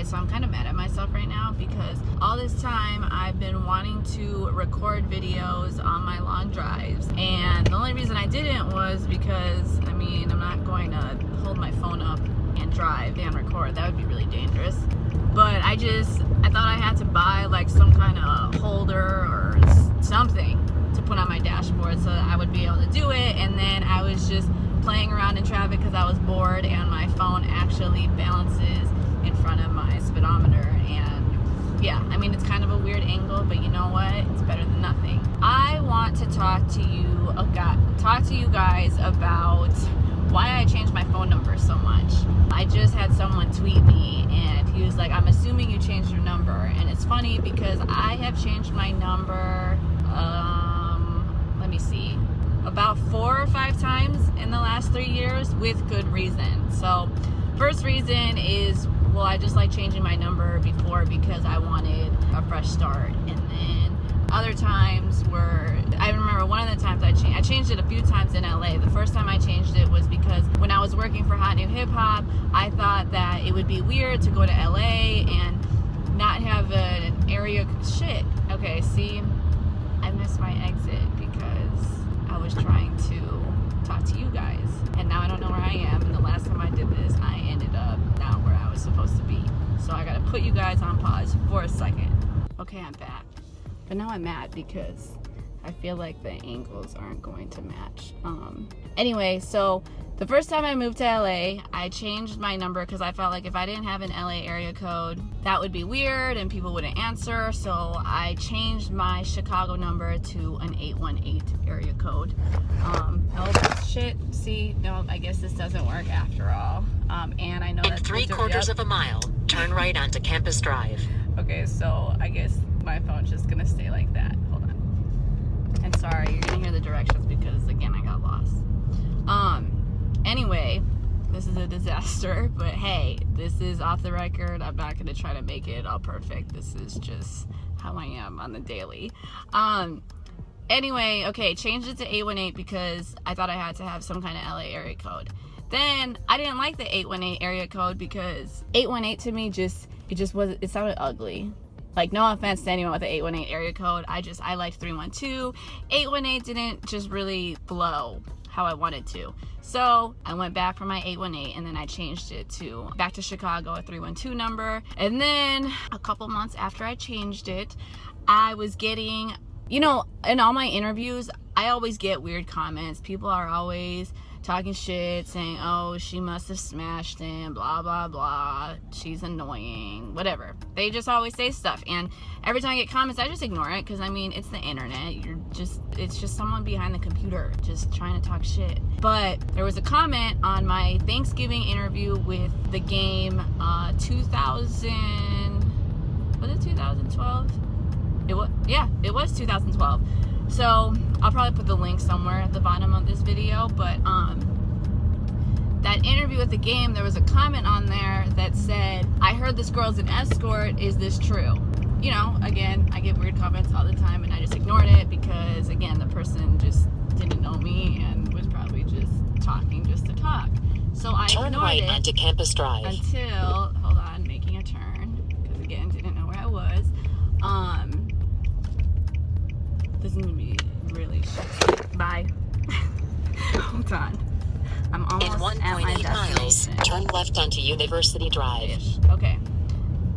so I'm kind of mad at myself right now because all this time I've been wanting to record videos on my long drives, and the only reason I didn't was because, I mean, I'm not going to hold my phone up and drive and record. That would be really dangerous. But I thought I had to buy like some kind of holder or something to put on my dashboard so that I would be able to do it. And then I was just playing around in traffic because I was bored, and my phone actually balances in front of my speedometer. And yeah, I mean, it's kind of a weird angle, but you know what? It's better than nothing. I want to talk to you guys about why I changed my phone number so much. I just had someone tweet me, and he was like, I'm assuming you changed your number. And it's funny because I have changed my number, let me see, about 4 or 5 times in the last 3 years with good reason. So first reason is, well, I just like changing my number before because I wanted a fresh start. And then other times were, I remember one of the times I changed it a few times in LA. The first time I changed it was because when I was working for Hot New Hip Hop, I thought that it would be weird to go to LA and not have an area, okay, see, I missed my exit because I was trying to talk to you guys, and now I don't know where I am. And the last time I did this, I ended up not where I was supposed to be. So I gotta put you guys on pause for a second. Okay, I'm back. But now I'm mad because I feel like the angles aren't going to match. Anyway, so the first time I moved to LA, I changed my number because I felt like if I didn't have an LA area code, that would be weird and people wouldn't answer. So I changed my Chicago number to an 818 area code. Oh shit, see, no, I guess this doesn't work after all. And I know that in 3/4 of a mile, turn right onto Campus Drive. Okay, so I guess my phone's just gonna stay like that. Hold on. And sorry, you're gonna hear the directions because again I got lost. Anyway, this is a disaster, but hey, this is off the record. I'm not gonna try to make it all perfect. This is just how I am on the daily. Anyway, okay, changed it to 818 because I thought I had to have some kind of LA area code. Then I didn't like the 818 area code because 818 to me it sounded ugly. Like, no offense to anyone with the 818 area code. I liked 312. 818 didn't just really flow how I wanted to. So I went back for my 818, and then I changed it to back to Chicago, a 312 number. And then a couple months after I changed it, I was getting, you know, in all my interviews, I always get weird comments. People are always talking shit, saying, oh, she must have smashed him, blah, blah, blah, she's annoying, whatever. They just always say stuff, and every time I get comments, I just ignore it, because, I mean, it's the internet. It's just someone behind the computer just trying to talk shit. But there was a comment on my Thanksgiving interview with the game 2012? It was 2012. So I'll probably put the link somewhere at the bottom of this video, but that interview with the game, there was a comment on there that said, I heard this girl's an escort, is this true? You know, again, I get weird comments all the time, and I just ignored it because, again, the person just didn't know me and was probably just talking just to talk. So I ignored right it onto Campus Drive until, hold on, making a turn, because again, didn't know where I was. This is gonna be really shit. Bye. Hold on. I'm almost at my destination. Miles, turn left onto University Drive. Ish. Okay.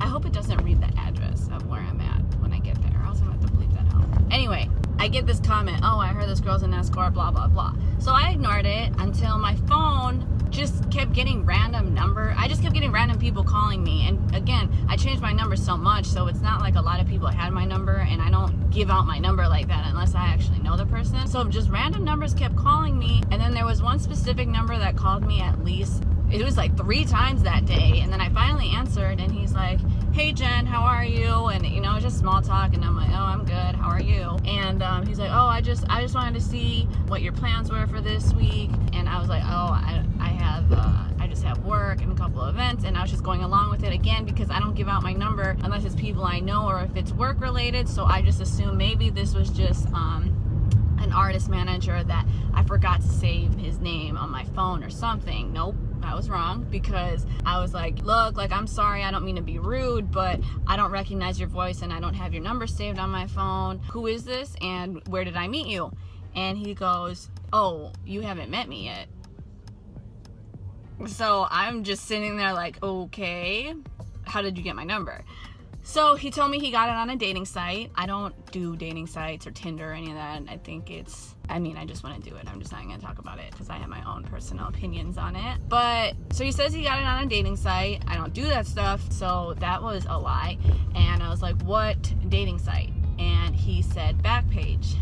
I hope it doesn't read the address of where I'm at when I get there. Or else I'm gonna have to bleep that out. Anyway, I get this comment, oh, I heard this girl's an escort, blah, blah, blah. So I ignored it until my phone just kept getting I just kept getting random people calling me. And again, I changed my number so much, so it's not like a lot of people had my number, and I don't give out my number like that unless I actually know the person. So just random numbers kept calling me, and then there was one specific number that called me at least, it was like 3 times that day, and then I finally answered, and he's like, hey Jen, how are you? And you know, just small talk, and I'm like, oh, I'm good, how are you? And he's like, oh, I just wanted to see what your plans were for this week. And I was like, oh, I just have work and a couple of events, and I was just going along with it again because I don't give out my number unless it's people I know or if it's work related. So I just assumed maybe this was just an artist manager that I forgot to save his name on my phone or something. Nope, I was wrong, because I was like, look, like, I'm sorry, I don't mean to be rude, but I don't recognize your voice and I don't have your number saved on my phone. Who is this and where did I meet you? And he goes, oh, you haven't met me yet. So I'm just sitting there like, okay, how did you get my number? So he told me he got it on a dating site. I don't do dating sites or Tinder or any of that. I think I just want to do it. I'm just not going to talk about it because I have my own personal opinions on it. But so he says he got it on a dating site. I don't do that stuff. So that was a lie. And I was like, what dating site? And he said Backpage.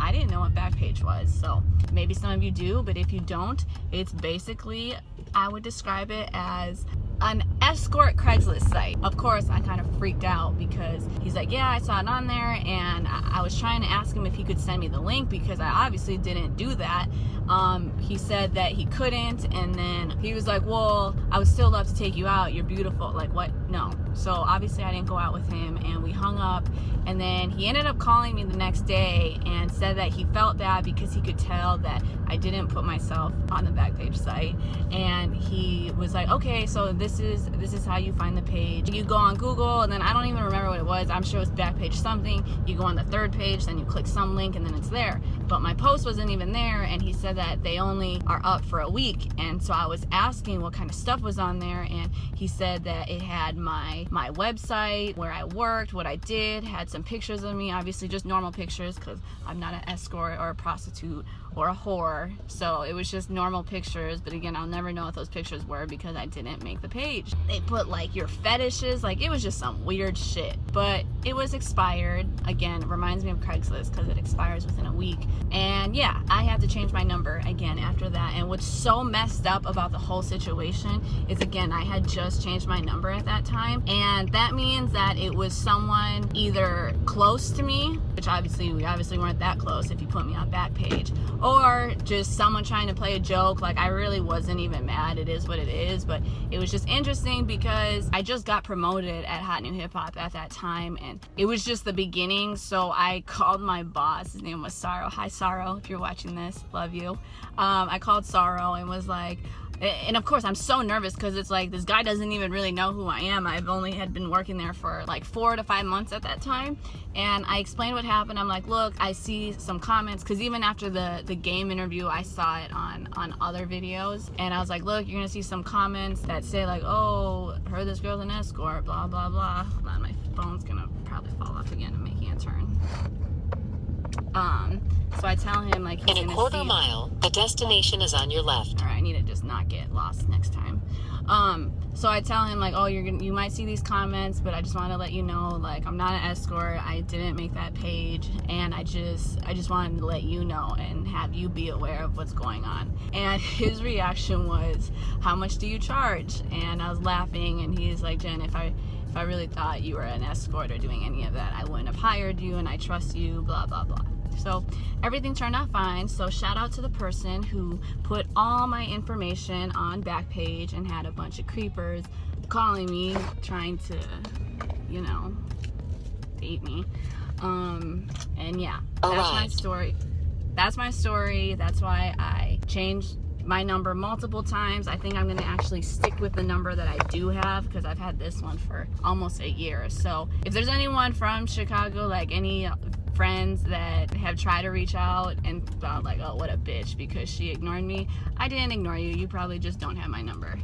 I didn't know what Backpage was. So maybe some of you do, but if you don't, it's basically, I would describe it as an escort Craigslist site. Of course, I kind of freaked out because he's like, yeah, I saw it on there, and I was trying to ask him if he could send me the link because I obviously didn't do that. He said that he couldn't, and then he was like, well, I would still love to take you out. You're beautiful. Like, what? No. So obviously I didn't go out with him, and we hung up, and then he ended up calling me the next day and said that he felt bad because he could tell that I didn't put myself on the Backpage site, and he was like, okay, so this is how you find the page. You go on Google, and then I don't even remember what it was. I'm sure it's Backpage something. You go on the third page, then you click some link, and then it's there. But my post wasn't even there, and he said that they only are up for a week. And so I was asking what kind of stuff was on there, and he said that it had my website, where I worked, what I did, had some pictures of me, obviously just normal pictures because I'm not an escort or a prostitute or a whore, so it was just normal pictures. But again, I'll never know what those pictures were because I didn't make the page. They put like your fetishes, like it was just some weird shit, but it was expired. Again, it reminds me of Craigslist because it expires within a week. And yeah, I had to change my number again after that. And what's so messed up about the whole situation is, again, I had just changed my number at that time, and that means that it was someone either close to me, which we obviously weren't that close if you put me on Backpage, or just someone trying to play a joke. Like, I really wasn't even mad. It is what it is. But it was just interesting because I just got promoted at Hot New Hip Hop at that time, and it was just the beginning. So I called my boss. His name was Sorrow. Hi, Sorrow, if you're watching this, love you. I called Sorrow and was like, and of course I'm so nervous because it's like, this guy doesn't even really know who I am. I've only had been working there for like 4 to 5 months at that time. And I explained what happened. I'm like, look, I see some comments, because even after the game interview, I saw it on other videos, and I was like, look, you're gonna see some comments that say like, oh, heard this girl's an escort, blah blah blah. Hold on, my phone's gonna probably fall off again. I'm making a turn. So I tell him, like, he's In a quarter mile, the destination is on your left. All right, I need to just not get lost next time. So I tell him, like, oh, you might see these comments, but I just want to let you know, like, I'm not an escort. I didn't make that page, and I just wanted to let you know and have you be aware of what's going on. And his reaction was, how much do you charge? And I was laughing, and he's like, Jen, if I really thought you were an escort or doing any of that, I wouldn't have hired you, and I trust you, blah blah blah. So everything turned out fine. So shout out to the person who put all my information on Backpage and had a bunch of creepers calling me, trying to, date me. And yeah, that's my story. That's my story. That's why I changed my number multiple times. I think I'm going to actually stick with the number that I do have, because I've had this one for almost a year. So if there's anyone from Chicago, like any friends that have tried to reach out and thought like, oh, what a bitch because she ignored me, I didn't ignore you. You probably just don't have my number.